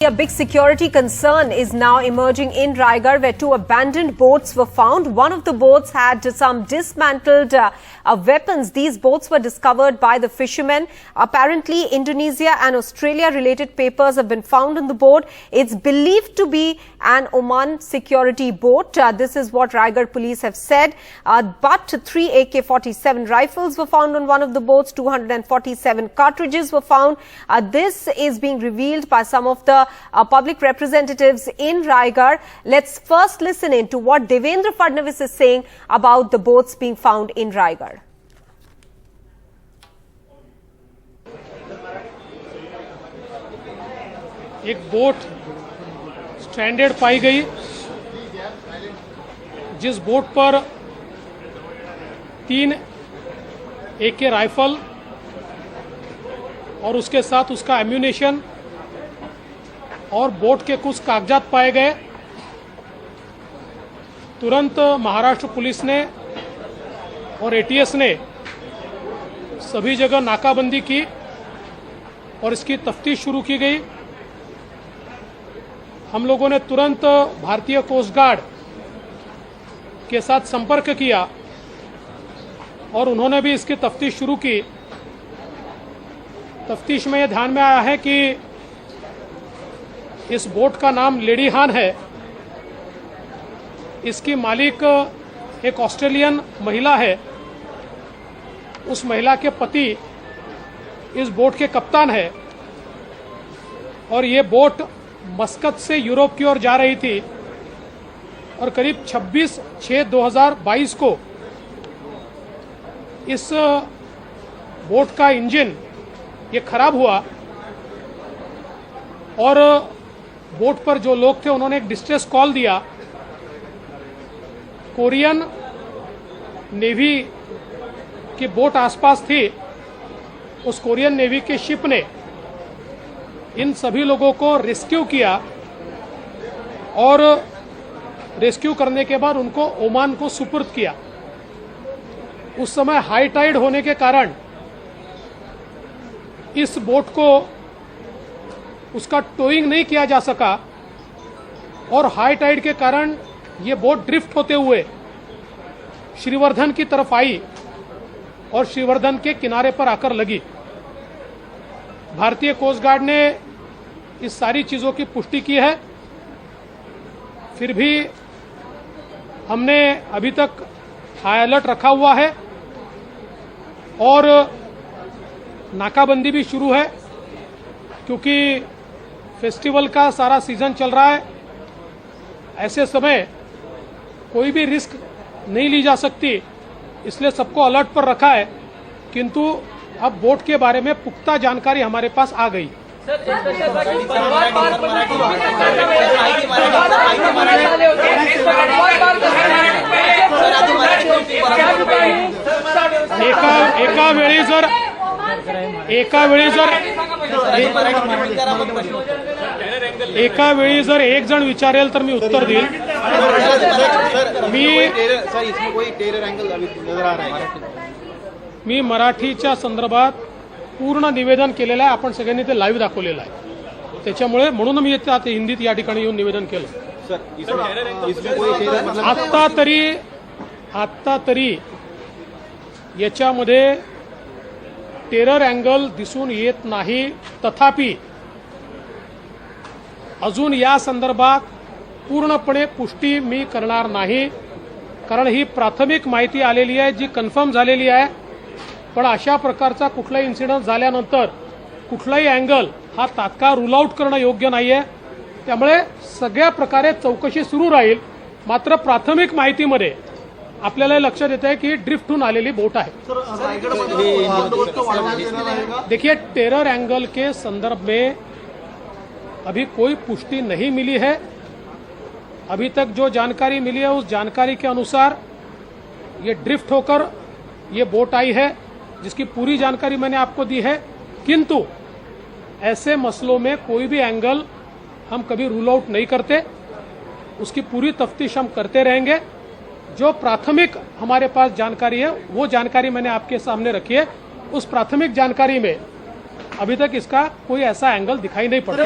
A big security concern is now emerging in Raigad, where two abandoned boats were found. One of the boats had some dismantled weapons. These boats were discovered by the fishermen. Apparently, Indonesia and Australia related papers have been found on the boat. It's believed to be an Oman security boat. This is what Raigad police have said. But 3 AK-47 rifles were found on one of the boats. 247 cartridges were found. This is being revealed by some of the public representatives in Raigad. Let's first listen in to what Devendra Fadnavis is saying about the boats being found in Raigad. एक boat stranded पाई गई, जिस boat पर 3 AK rifle और उसके साथ उसका ammunition और boat के कुछ कागजात पाए गए। तुरंत महाराष्ट्र पुलिस ने और ATS ने सभी जगह नाकाबंदी की और इसकी तफ्तीश शुरू की गई। हम लोगों ने तुरंत भारतीय कोस्ट गार्ड के साथ संपर्क किया और उन्होंने भी इसकी तफ्तीश शुरू की। तफ्तीश में यह ध्यान में आया है कि इस बोट का नाम लेडी हान है। इसकी मालिक एक ऑस्ट्रेलियन महिला है। उस महिला के पति इस बोट के कप्तान है और ये बोट मस्कत से यूरोप की ओर जा रही थी और करीब 26/6/2022 को इस बोट का इंजन ये खराब हुआ और बोट पर जो लोग थे उन्होंने एक डिस्ट्रेस कॉल दिया। कोरियन नेवी की बोट आसपास थी। उस कोरियन नेवी के शिप ने इन सभी लोगों को रेस्क्यू किया और रेस्क्यू करने के बाद उनको ओमान को सुपुर्द किया। उस समय हाई टाइड होने के कारण इस बोट को उसका टोइंग नहीं किया जा सका और हाई टाइड के कारण ये बोट ड्रिफ्ट होते हुए श्रीवर्धन की तरफ आई और श्रीवर्धन के किनारे पर आकर लगी। भारतीय कोस्ट गार्ड ने इस सारी चीजों की पुष्टि की है। फिर भी हमने अभी तक हाई अलर्ट रखा हुआ है और नाकाबंदी भी शुरू है, क्योंकि फेस्टिवल का सारा सीजन चल रहा है। ऐसे समय कोई भी रिस्क नहीं ली जा सकती, इसलिए सबको अलर्ट पर रखा है। किंतु अब बोट के बारे में पुख्ता जानकारी हमारे पास आ गई। एका वेळी जर एक जण विचारेल तर मी उत्तर देईल। मी मराठीच्या संदर्भात पूर्ण निवेदन केलेलं आहे। आपण सगळ्यांनी ते लाईव्ह दाखवलेलं आहे। त्याच्यामुळे म्हणून मी हिंदीत या ठिकाणी येऊन निवेदन केलं। आता तरी याच्यामध्ये टेरर अँगल दिसून येत नाही। तथापि अजून या संदर्भात पूर्णपणे पुष्टी मी करणार नाही, कारण ही प्राथमिक माहिती आलेली आहे जी कन्फर्म झालेली आहे। पण अशा प्रकारचा कुठलाही इन्सिडेंट झाल्यानंतर कुठलाही अँगल हा तात्काळ रूल आउट करणं योग्य नाहीये। त्यामुळे सगळ्या प्रकारे चौकशी सुरू राहील। मात्र प्राथमिक माहितीमध्ये आपल्याला लक्षात येत है कि ड्रिफ्ट होने आलेली बोट है। देखिए, टेरर एंगल के संदर्भ में अभी कोई पुष्टि नहीं मिली है। अभी तक जो जानकारी मिली है उस जानकारी के अनुसार ये ड्रिफ्ट होकर ये बोट आई है, जिसकी पूरी जानकारी मैंने आपको दी है। किंतु ऐसे मसलों में कोई भी एंगल हम कभी रूल आउट नहीं करते, उसकी पूरी तफ्तीश हम करते रहेंगे। जो प्राथमिक हमारे पास जानकारी है वो जानकारी मैंने आपके सामने रखी है। उस प्राथमिक जानकारी में अभी तक इसका कोई ऐसा एंगल दिखाई नहीं पड़ता।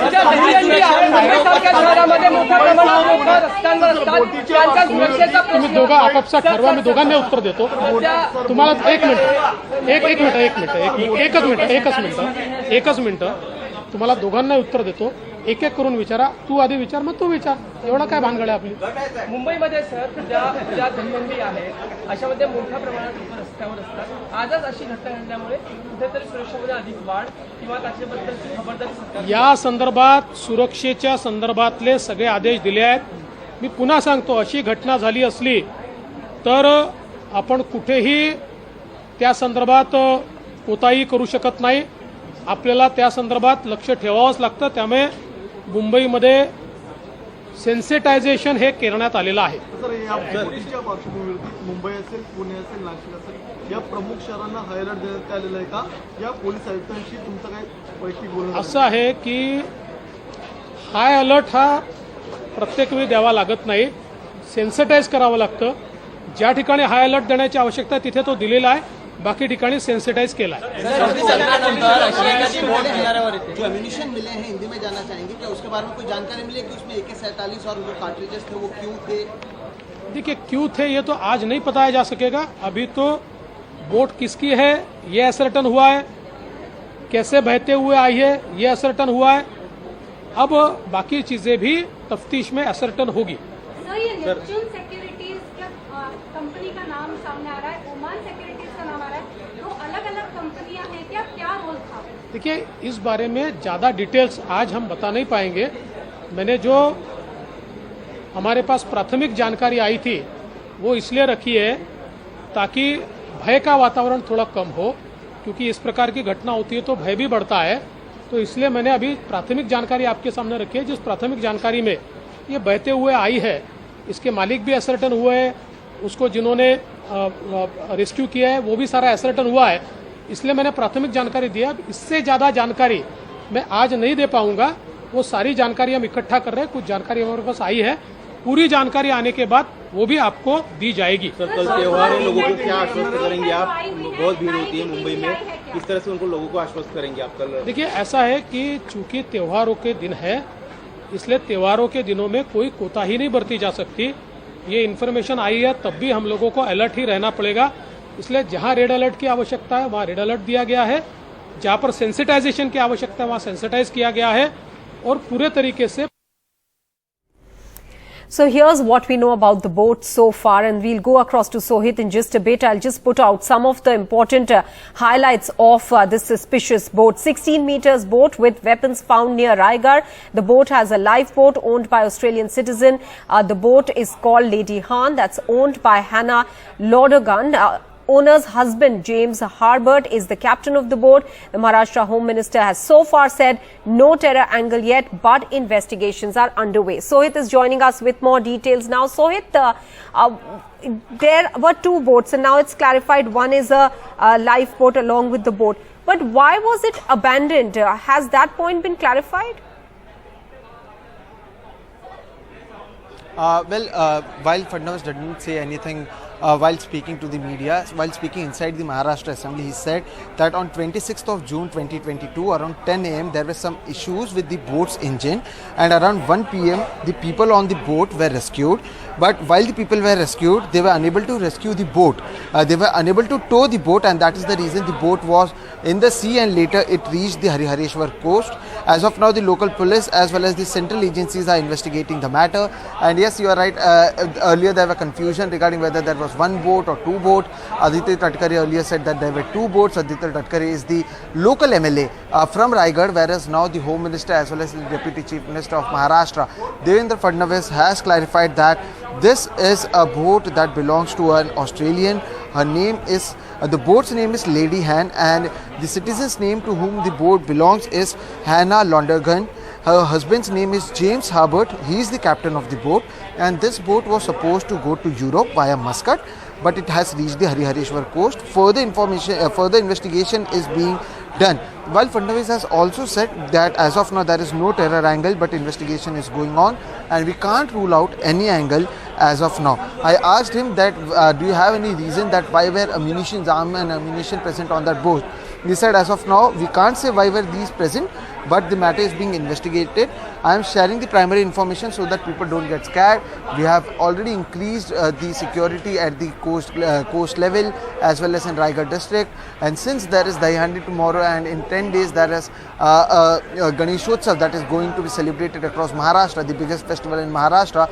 तुम्ही दोघं आपापसात ठरवा, मी दोघांना उत्तर देतो। तुम्हाला एकच मिनिट तुम्हाला दोघांना उत्तर देतो। एक एक करून विचारा, तू आधी विचार मग तू विचार, एवढा काय भानगड आहे आपली। मुंबईमध्ये सर ज्या दहीहंडी आहे अशामध्ये मोठ्या प्रमाणात लोक रस्त्यावर असतात। आजच अशी घटना घडल्यामुळे कुठेतरी सुरक्षेमध्ये अधिक वाढ किंवा त्याच्याबद्दलची खबरदारी सरकार या संदर्भात सुरक्षेच्या संदर्भातले सगळे आदेश दिले आहेत। मी पुन्हा सांगतो, अशी घटना झाली असली तर आपण कुठेही त्या संदर्भात कोताही करू शकत नाही। आपल्याला त्या संदर्भात लक्ष ठेवावंच लागतं। त्यामुळे मुंबईमध्ये सेन्सिटायझेशन हे करण्यात आलेलं आहे। सर, या बोटीच्या पार्श्वभूमीवरती मुंबई असेल, पुणे असेल, नाशिक असेल, या प्रमुख शहरांना हाय अलर्ट देण्यात आलेला आहे का? या पोलीस आयुक्तांशी तुमचं काय वैयक्तिक बोलणं? असं आहे की हाय अलर्ट हा प्रत्येक वेळी द्यावा लागत नाही, सेन्सिटाईज करावं लागतं। ज्या ठिकाणी हाय अलर्ट देण्याची आवश्यकता आहे तिथे तो दिलेला आहे, बाकी ठिकाणी सेंसिटाइज केला है। जो एम्यूनिशन मिले हैं हिंदी में जानना चाहेंगे क्या उसके बारे में कोई जानकारी मिली कि उसमें AK-47 और जो कार्ट्रिजेस थे वो क्यों थे? देखिए क्यों थे ये तो आज नहीं बताया जा सकेगा। अभी तो बोट किसकी है ये असर्टन हुआ है, कैसे बहते हुए आई है ये असर्टन हुआ है। अब बाकी चीजें भी तफ्तीश में असर्टन होगी। सर, ये नेपच्यून सिक्योरिटीज कंपनी का नाम सामने आ रहा है, ओमान सिक्योरिटीज का नाम आ रहा है, दो अलग-अलग कंपनियां हैं, क्या रोल था? देखिए इस बारे में ज़्यादा डिटेल्स आज हम बता नहीं पाएंगे। मैंने जो हमारे पास प्राथमिक जानकारी आई थी वो इसलिए रखी है ताकि भय का वातावरण थोड़ा कम हो, क्योंकि इस प्रकार की घटना होती है तो भय भी बढ़ता है। तो इसलिए मैंने अभी प्राथमिक जानकारी आपके सामने रखी है। जिस प्राथमिक जानकारी में ये बहते हुए आई है, इसके मालिक भी असर्टन हुए हैं, उसको जिन्होंने रेस्क्यू किया है वो भी सारा असर्टन हुआ है, इसलिए मैंने प्राथमिक जानकारी दिया। इससे ज़्यादा जानकारी मैं आज नहीं दे पाऊंगा। वो सारी जानकारी हम इकट्ठा कर रहे हैं, कुछ जानकारी हमारे पास आई है, पूरी जानकारी आने के बाद वो भी आपको दी जाएगी। सर, कल त्योहार है, लोगों को क्या आश्वस्त करेंगे आप? बहुत भीड़ होती है मुंबई में, किस तरह से उनको लोगों को आश्वस्त करेंगे आप कल? देखिए ऐसा है कि चूंकि त्योहारों के दिन है, इसलिए त्योहारों के दिनों में कोई कोताही नहीं बरती जा सकती। ये इन्फॉर्मेशन आई है तब भी हम लोगों को अलर्ट ही रहना पड़ेगा। इसलिए जहां रेड अलर्ट की आवश्यकता है वहां रेड अलर्ट दिया गया है, जहां पर सेंसिटाइजेशन की आवश्यकता है वहां सेंसिटाइज किया गया है और पूरे तरीके से। So here's what we know about the boat so far, and we'll go across to Sohit in just a bit. I'll just put out some of the important highlights of this suspicious boat. 16 meters boat with weapons found near Raigarh. The boat has a lifeboat owned by Australian citizen. The boat is called Lady Han. That's owned by Hannah Lodergan. Owner's husband, James Harbert, is the captain of the boat. The Maharashtra Home Minister has so far said no terror angle yet, but investigations are underway. Sohit is joining us with more details now. Sohit, there were two boats and now it's clarified one is a lifeboat along with the boat. But why was it abandoned? Has that point been clarified? While Fadnavis didn't say anything while speaking to the media, while speaking inside the Maharashtra Assembly, he said that on 26th of June 2022, around 10 a.m., there were some issues with the boat's engine, and around 1 p.m., the people on the boat were rescued. But while the people were rescued, they were unable to rescue the boat. They were unable to tow the boat, and that is the reason the boat was in the sea, and later it reached the Harihareshwar coast. As of now, the local police as well as the central agencies are investigating the matter. And yes, you are right. Earlier there were confusion regarding whether there was one boat or two boats. Aditya Tadkare earlier said that there were two boats. Aditya Tadkare is the local MLA from Raigarh, whereas now the Home Minister as well as the Deputy Chief Minister of Maharashtra, Devendra Fadnavis, has clarified that this is a boat that belongs to an Australian. Her name is, the boat's name is Lady Han, and the citizen's name to whom the boat belongs is Hannah Lonergan. Her husband's name is James Harbert. He is the captain of the boat, and this boat was supposed to go to Europe via Muscat, but it has reached the Harihareshwar coast. Further investigation is being done. While Fadnavis has also said that as of now there is no terror angle, but investigation is going on and we can't rule out any angle as of now. I asked him that do you have any reason that why were ammunition, arms and ammunition present on that boat? He said as of now we can't say why were these present, but the matter is being investigated. I am sharing the primary information so that people don't get scared. We have already increased the security at the coast level as well as in Raigad district, and since there is Daihandi tomorrow and in 10 days there is Ganeshotsav that is going to be celebrated across Maharashtra, the biggest festival in Maharashtra,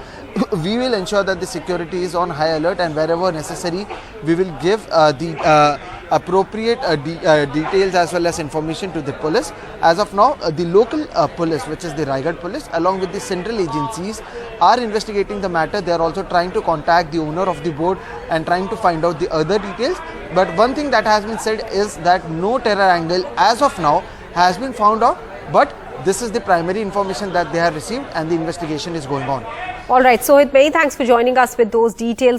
we will ensure that the security is on high alert, and wherever necessary we will give the appropriate details as well as information to the police. As of now, the local police, which is the Raigad police, along with the central agencies, are investigating the matter. They are also trying to contact the owner of the boat and trying to find out the other details. But one thing that has been said is that no terror angle as of now has been found out, but this is the primary information that they have received and the investigation is going on. All right, Sohit, many thanks for joining us with those details.